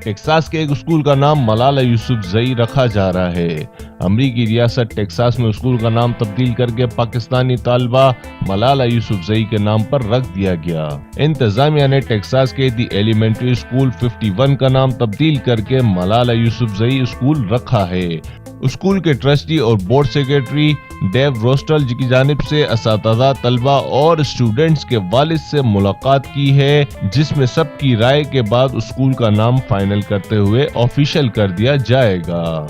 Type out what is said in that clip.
Texas के एक school का नाम मलाला यूसुफजई रखा जा रहा है। अमरीकी रियासत टेक्सास में स्कूल का नाम तब्दील करके पाकिस्तानी तालिबा मलाला यूसुफजई के नाम पर रख दिया गया। इंतजामिया ने टेक्सास के दी एलिमेंट्री स्कूल 51 का नाम तब्दील करके मलाला यूसुफजई स्कूल रखा है। स्कूल के ट्रस्टी और बोर्ड सेक्रेटरी डेव रोस्टल जी की जानिब से असातिज़ा, तलबा और स्टूडेंट्स के वालिद से मुलाकात की है, जिसमें सबकी राय के बाद स्कूल का नाम फाइनल करते हुए ऑफिशियल कर दिया जाएगा।